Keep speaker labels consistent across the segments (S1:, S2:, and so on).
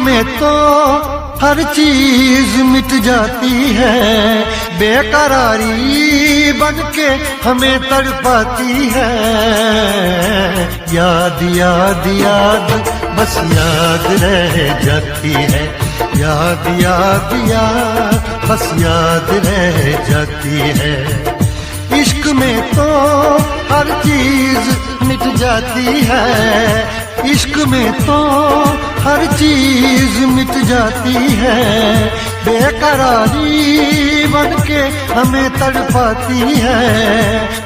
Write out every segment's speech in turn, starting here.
S1: में तो हर चीज मिट जाती है, बेकरारी बनके हमें तड़पाती है। याद याद याद बस याद रह जाती है, याद याद याद बस याद रह जाती है। इश्क में तो हर चीज मिट जाती है, इश्क में तो हर चीज मिट जाती है, बेकरारी बनके हमें तड़पाती है,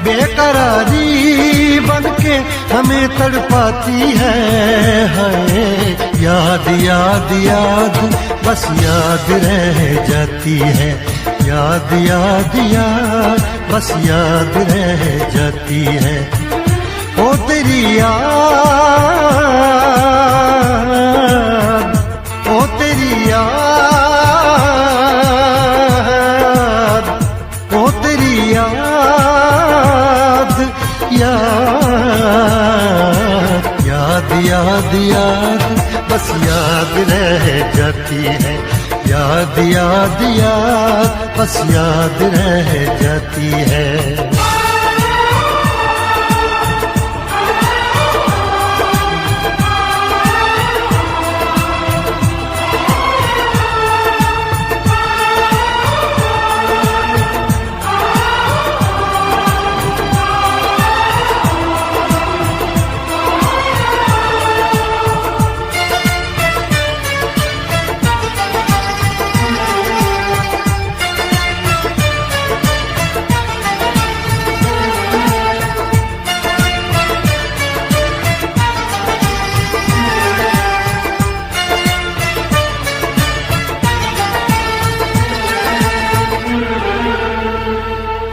S1: बेकरारी बनके हमें तड़पाती है। याद याद याद बस याद रह जाती है, याद याद याद बस याद रह जाती है। ओ तेरी याद, ओ तेरी याद, ओ तेरी याद, याद याद याद बस याद रह जाती है, याद याद याद बस याद रह जाती है।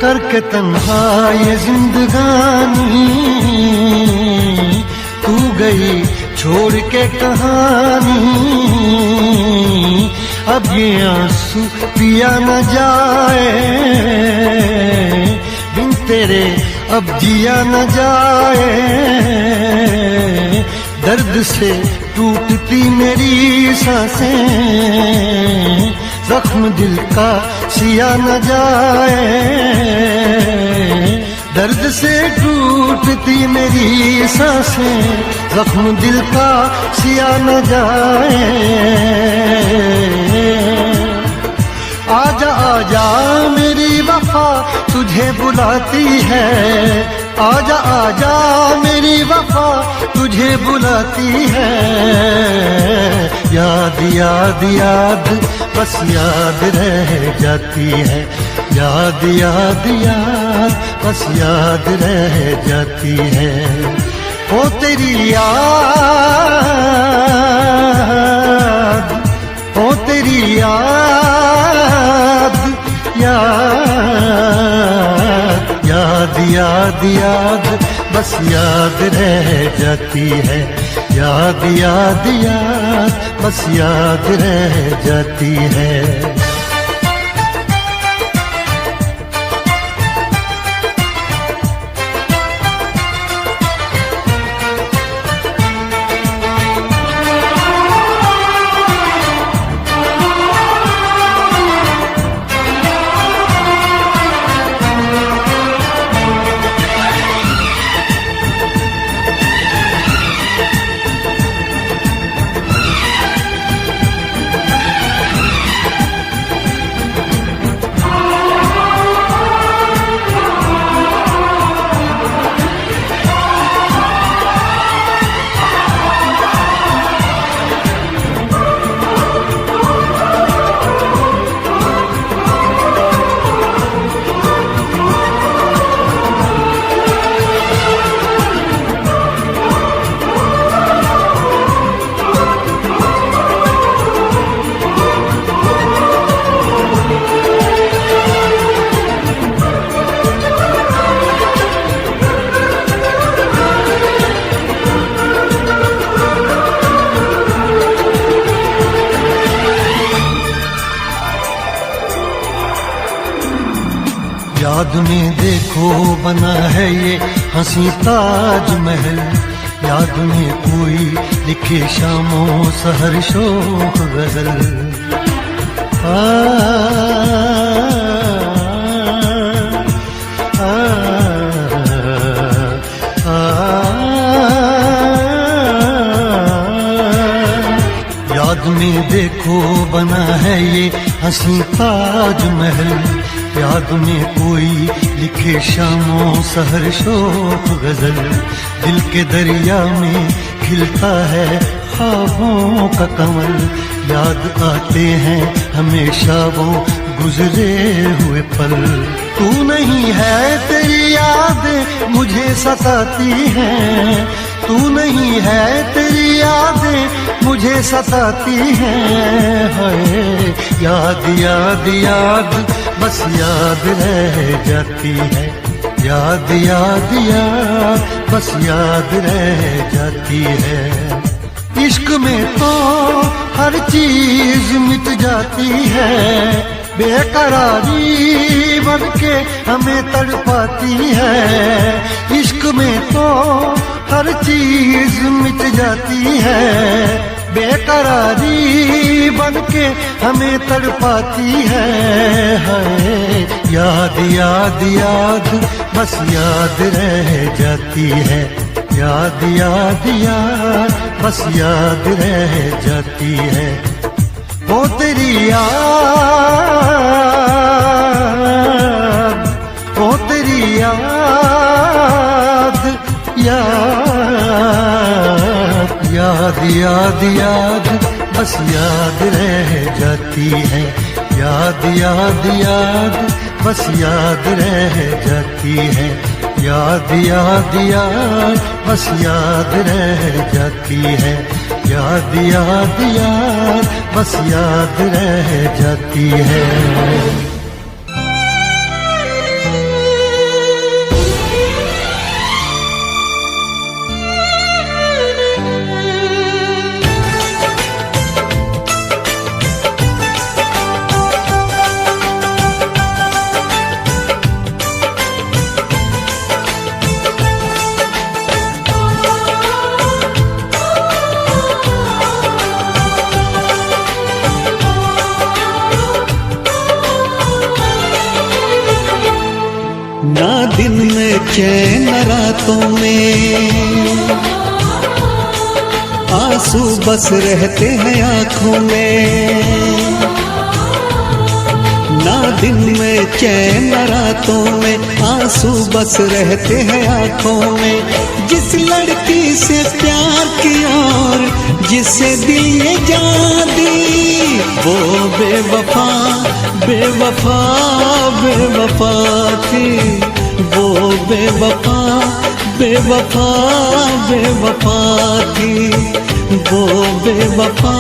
S1: करके तन्हा ये जिंदगानी, तू गई छोड़ के कहानी। अब ये आंसू पिया न जाए, बिन तेरे अब जिया न जाए। दर्द से टूटती मेरी सांसें, जख्म दिल का सिया न जाए। दर्द से टूटती मेरी सांसें, जख्म दिल का सिया न जाए। आजा आजा मेरी वफा तुझे बुलाती है, आजा आजा मेरी वफा तुझे बुलाती है। याद याद याद बस याद रह जाती है, याद याद याद बस याद रह जाती है। ओ तेरी याद, ओ तेरी याद, याद याद याद बस याद रह जाती है, याद याद याद बस याद रह जाती है। याद में देखो बना है ये हंसी ताजमहल, याद में कोई लिखे शामों सहर शोख गजल। आ, आ, आ, याद में देखो बना है ये हंसी ताजमहल। याद में कोई लिखे शामों सहर शोख गजल। दिल के दरिया में खिलता है ख्वाबों का कमल। याद आते हैं हमेशा वो गुजरे हुए पल। तू नहीं है तेरी याद मुझे सताती है। तू नहीं है तेरी यादें मुझे सताती हैं। हाय याद याद याद बस याद रह जाती है। याद याद याद बस याद रह जाती है। इश्क में तो हर चीज मिट जाती है। बेकरारी बन के हमें तड़पाती है। इश्क में तो हर चीज मिट जाती है। बेकरारी बन के हमें तड़पाती है। हाय याद याद याद बस याद रह जाती है। याद याद याद बस याद रह जाती है। वो तेरी याद, वो तेरी याद, याद याद याद याद बस याद रह जाती है। याद याद याद बस याद रह जाती है। याद याद याद बस याद रह जाती है। याद याद याद बस याद रह जाती है।
S2: ना दिन में चैन रातों में आंसू बस रहते हैं आँखों में। ना दिन में चैन रातों में आंसू बस रहते हैं आँखों में। जिस लड़की से प्यार किया और जिसे दिल ने जान दी वो बेवफा बेवफा बेवफा थी। वो बेवफा बेवफा बेवफा थी। वो बेवफा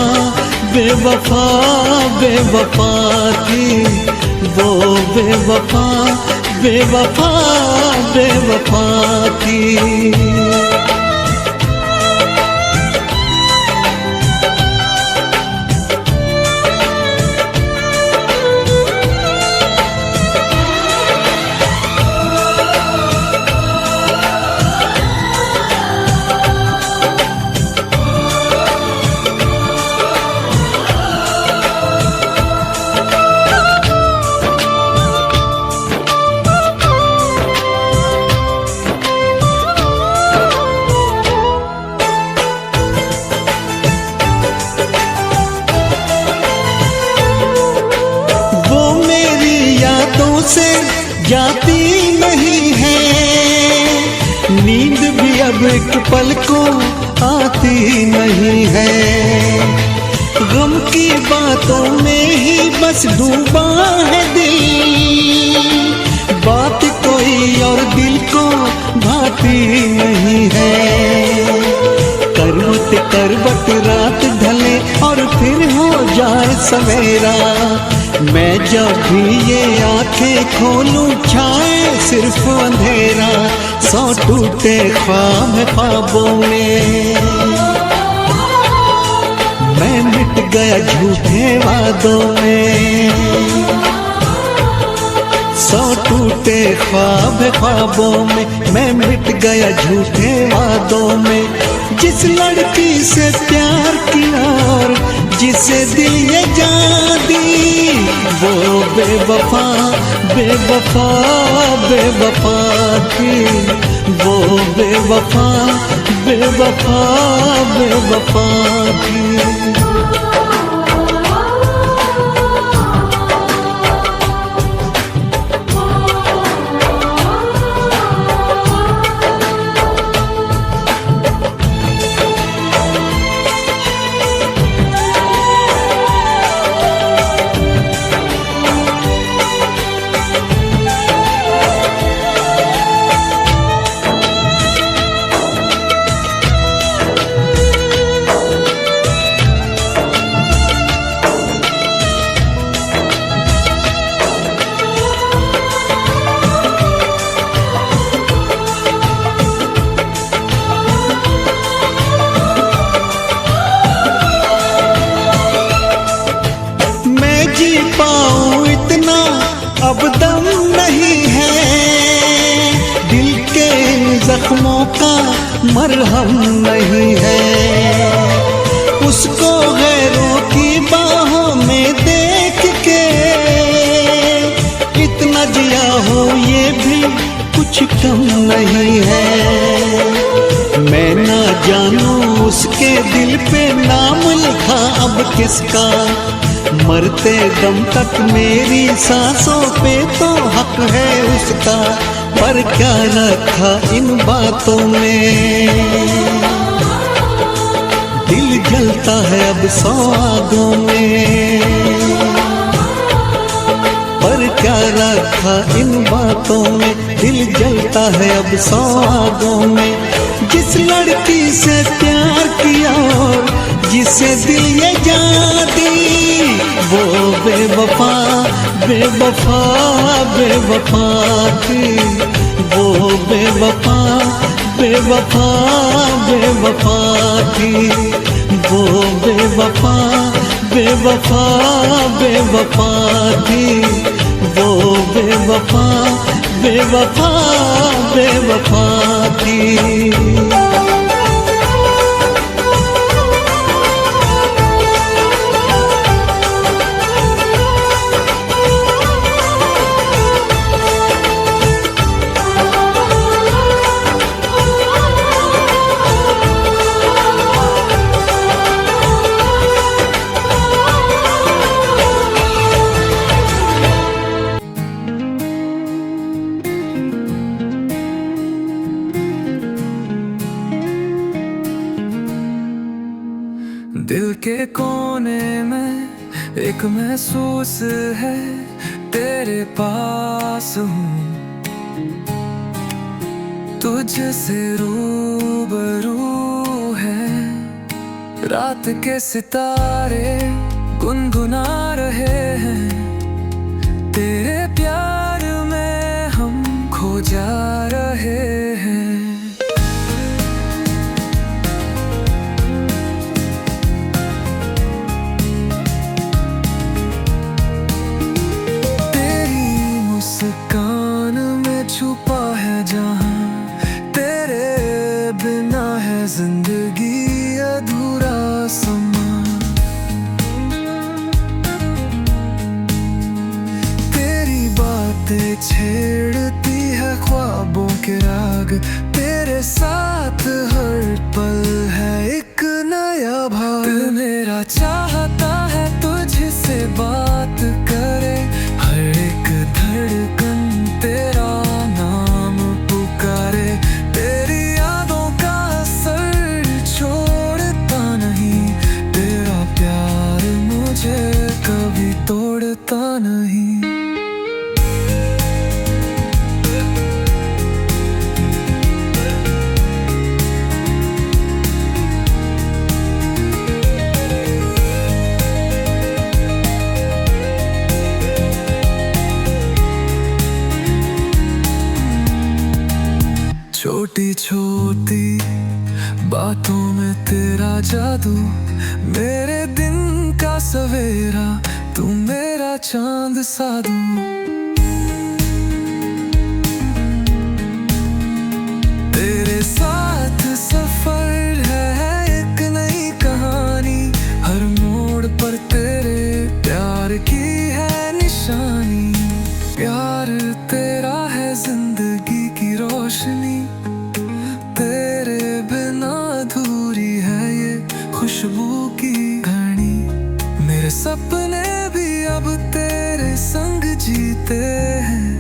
S2: बेवफा बेवफा थी। वो बेवफा बेवफा बेवफा थी। से जाती नहीं है नींद भी अब एक पल को आती नहीं है। गम की बातों में ही बस डूबा है दिल। बात कोई और दिल को भाती नहीं है। करवट करवट रात ढले और फिर हो जाए सवेरा। मैं जब भी ये आंखें खोलूं छाए सिर्फ अंधेरा। सौ टूटे ख्वाब ख्वाबों में मैं मिट गया झूठे वादों में। सौ टूटे ख्वाब ख्वाबों में मैं मिट गया झूठे वादों में। जिस लड़की से प्यार किया और जिसे दिल ये जान दी, वो बेवफा बेवफा बेवफा थी, वो बेवफा बेवफा बेवफा थी। जी पाऊं इतना अब दम नहीं है, दिल के जख्मों का मरहम नहीं है। उसको गैरों की बाहों में देख के इतना जिया हो ये भी कुछ कम नहीं है। मैं ना जानूं उसके दिल पे नाम लिखा अब किसका, मरते दम तक मेरी सांसों पे तो हक है उसका, पर क्या रखा इन बातों में। दिल जलता है अब सौ आगों में, पर क्या रखा इन बातों में। दिल जलता है अब सौ आगों में। जिस लड़की से प्यार किया और जिसे दिल ये जान दी, वो बेवफा बेवफा बेवफा थी, वो बेवफा बेवफा बेवफा थी, वो बेवफा बेवफा बेवफा थी, वो बेवफा बेवफा बेवफा थी।
S3: दिल के कोने में एक महसूस है, तेरे पास हूँ, तुझसे रूबरू है। रात के सितारे गुनगुना रहे हैं, तेरे प्यार में हम खो जा रहे हैं। मुस्कान में छुपा है जहां, तेरे बिना है जिंदगी अधूरा समा। तेरी बातें छेड़ती है ख्वाबों के राग, तेरे साथ हर पल है एक नया भाग। दिल मेरा चाहता है तुझसे बात करे, हर एक धड़कन तेरा नाम पुकारे। तेरी यादों का असर छोड़ता नहीं, तेरा प्यार मुझे कभी तोड़ता नहीं। छोटी छोटी बातों में तेरा जादू, मेरे दिन का सवेरा तू मेरा चांद साधू। तेरे साथ सफर है लम्हों की घड़ी। मेरे सपने भी अब तेरे संग जीते हैं,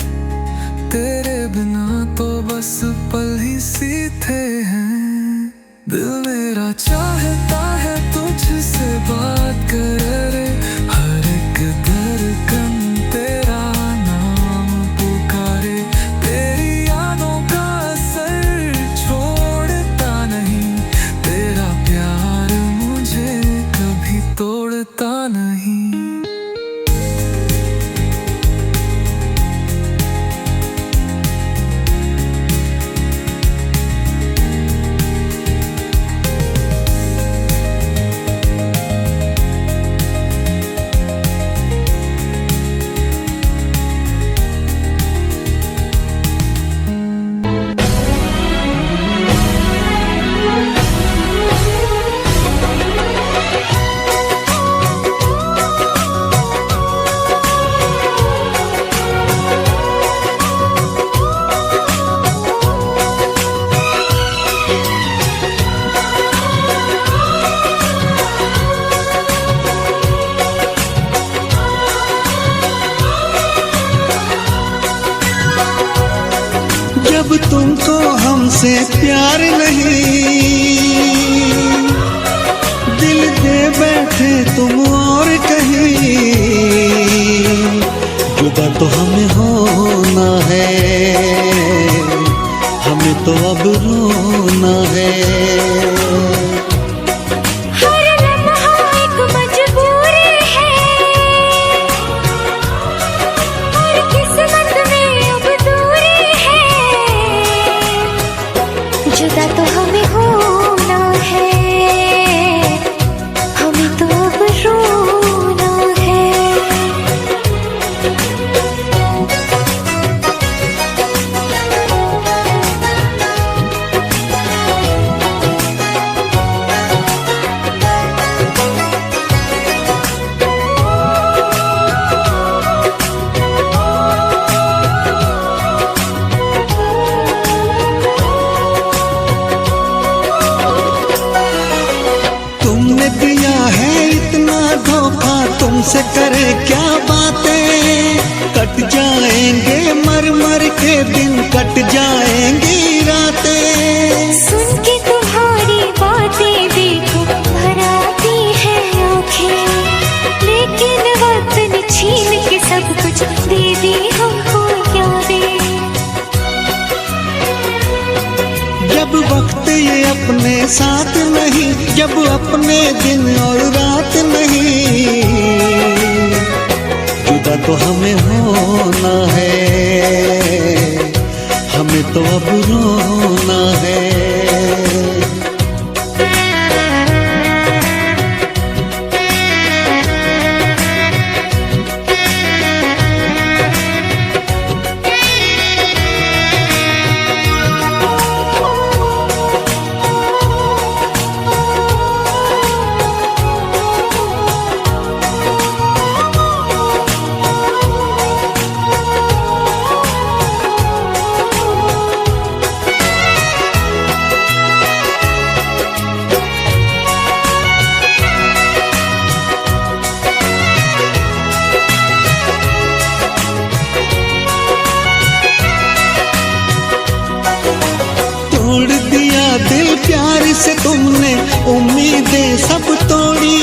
S3: तेरे बिना तो बस पल ही सीते हैं। दिल मेरा चाहता है तुझसे बात करे, हर एक धड़कन तेरा नाम पुकारे। तेरी यादों का असर छोड़ता नहीं, तेरा प्यार मुझे कभी तोड़ता नहीं।
S2: जब तुमको हमसे प्यार नहीं, दिल दे बैठे तुम और कहीं। जुदा तो हमें होना है, हमें तो अब रोना है।
S4: जुदा तो हमें होना है, हमें तो अब रोना है।
S2: तुमसे करे क्या बातें, कट जाएंगे मर मर के दिन, कट जाएंगी रातें।
S4: सुन के तुम्हारी बातें देखो भर आती है आँखें, लेकिन वक्त ने छीन के सब कुछ दे दी हमको यादें।
S2: जब वक्त ये अपने साथ नहीं, जब अपने दिन और रात नहीं, जुदा तो हमें होना है, हमें तो अब रोना है। तोड़ दिया दिल प्यार से तुमने, उम्मीदें सब तोड़ी।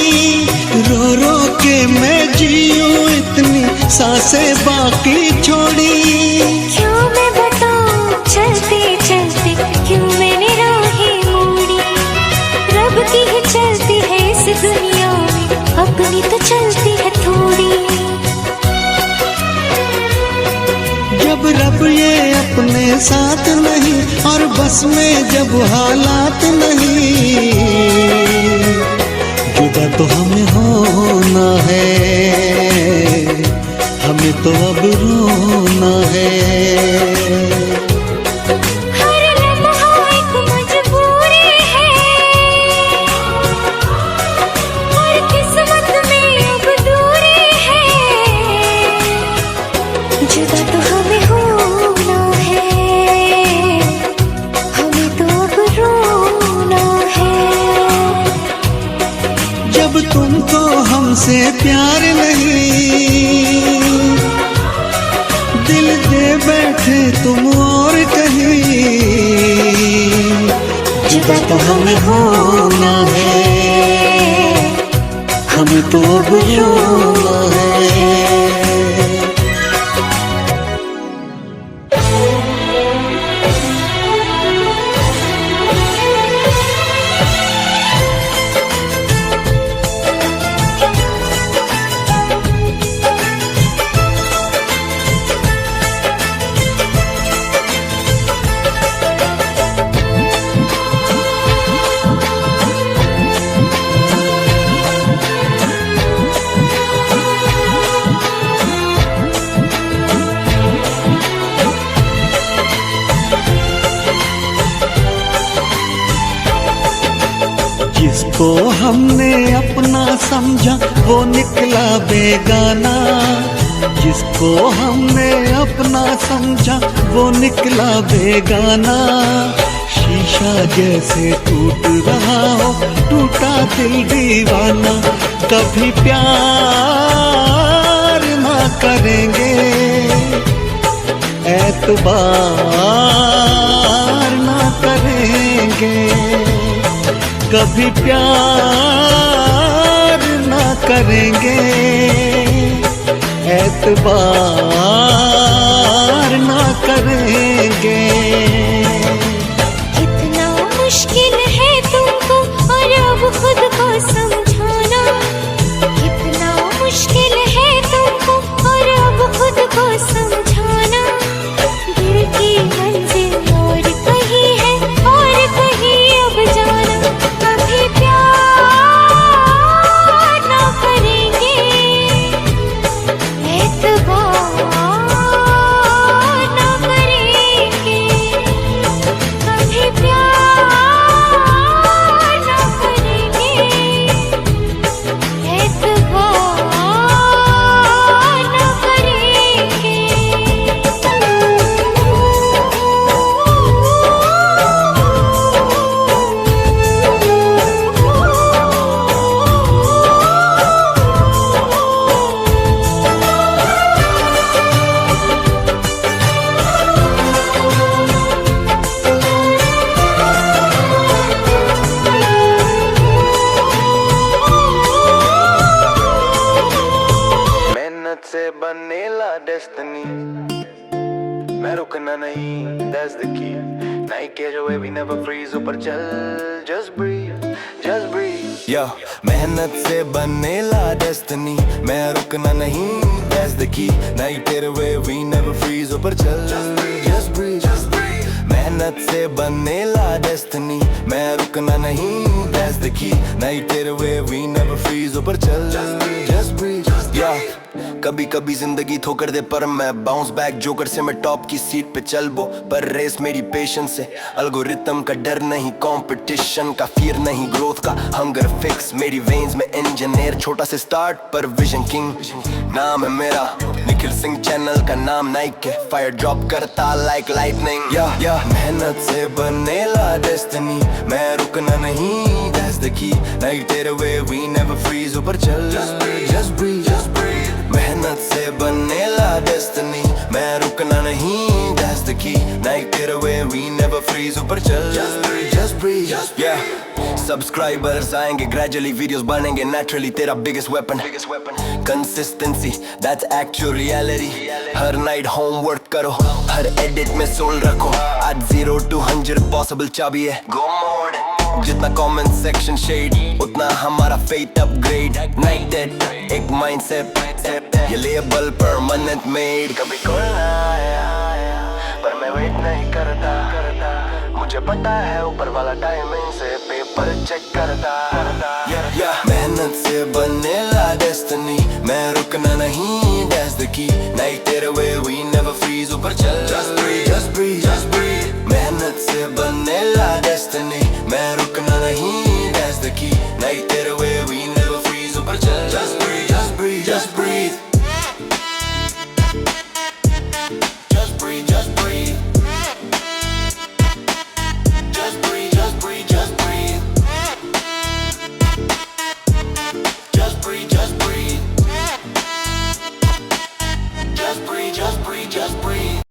S2: रो रो के मैं जीऊं इतनी सांसें बाकी छोड़ी।
S4: क्यों मैं बताऊं चलते चलते क्यों मैंने राहें मोड़ी। रब की ही चलती है इस दुनिया में, अपनी तो चलती है थोड़ी।
S2: जब रब ये अपने साथ नहीं, और बस में जब हालात नहीं, जुदा तो हमें होना है, हमें तो अब रोना है। जब तुमको हमसे प्यार नहीं, दिल दे बैठे तुम और कहीं, जुदा तो हमें होना है, हमें तो अब रोना है। जिसको हमने अपना समझा वो निकला बेगाना, जिसको हमने अपना समझा वो निकला बेगाना। शीशा जैसे टूट रहा हो टूटा दिल दीवाना, कभी प्यार ना करेंगे, एतबार ना करेंगे, कभी प्यार ना करेंगे, एतबार ना करेंगे।
S4: कितना मुश्किल है तुमको और अब खुद को समझाना, कितना मुश्किल है तुमको और अब खुद को समझाना। दिल की मंजिल और कहीं है और कहीं अब जाना, कभी प्यार ना करेंगे, एतबार ना करेंगे, कभी प्यार ना करेंगे, एतबार ना करेंगे।
S5: मेहनत से बनेला डेस्टिनी, मैं रुकना नहीं, that's the key. Night के जो we never freeze, ऊपर चल, just breathe, just breathe. Yo, मेहनत से बनेला डेस्टिनी, मैं रुकना नहीं, that's the key. Night तेरे way we never freeze, ऊपर चल, just breathe, just breathe. मेहनत से बनेला डेस्टिनी, मैं रुकना नहीं, that's the key. Night तेरे way we never freeze, ऊपर चल, just breathe, yeah. कभी कभी जिंदगी ठोकर दे पर मैं बाउंस बैक, जोकर से मैं टॉप की सीट पे चल बो, पर रेस मेरी पेशेंस से, एल्गोरिथम का डर नहीं, कंपटीशन का फियर नहीं, ग्रोथ का हंगर फिक्स मेरी वेन्स में, इंजीनियर छोटा से स्टार्ट पर विजन किंग। नाम है मेरा निखिल सिंह, चैनल का नाम नाइक है, फायर ड्रॉप करता लाइक लाइटनिंग। या मेहनत से बनेला डेस्टिनी, मैं रुकना नहीं, that's the key. Night तेरे way we never freeze, ऊपर चल, just breathe, just breathe, just breathe. मेहनत से बनेला डेस्टिनी, मैं रुकना नहीं, that's the key. Night तेरे way we never freeze, ऊपर चल, just breathe, just breathe, just breathe. Yeah. Subscribers आएंगे gradually, videos बनेंगे naturally, तेरा biggest weapon. Consistency, that's actual reality. Her night homework करो, हर edit में soul रखो, आज 0 to 100 possible चाबी है, go mode. जितना comment section shade, उतना हमारा faith upgrade. Night dead, एक mindset, ये label permanent made. कभी कॉल ना आया, पर मैं wait नहीं करता, मुझे पता है ऊपर वाला टाइमिंग से पेपर चेक करता। मेहनत से बनेला डेस्टिनी, मैं रुकना नहीं, that's the key. Night तेरे way we never freeze, ऊपर चल, just breathe, just breathe, just breathe. मेहनत से बनेला डेस्टिनी, मैं रुकना नहीं, that's the key. Night तेरे way we never freeze, ऊपर चल, just breathe, just breathe, just breathe.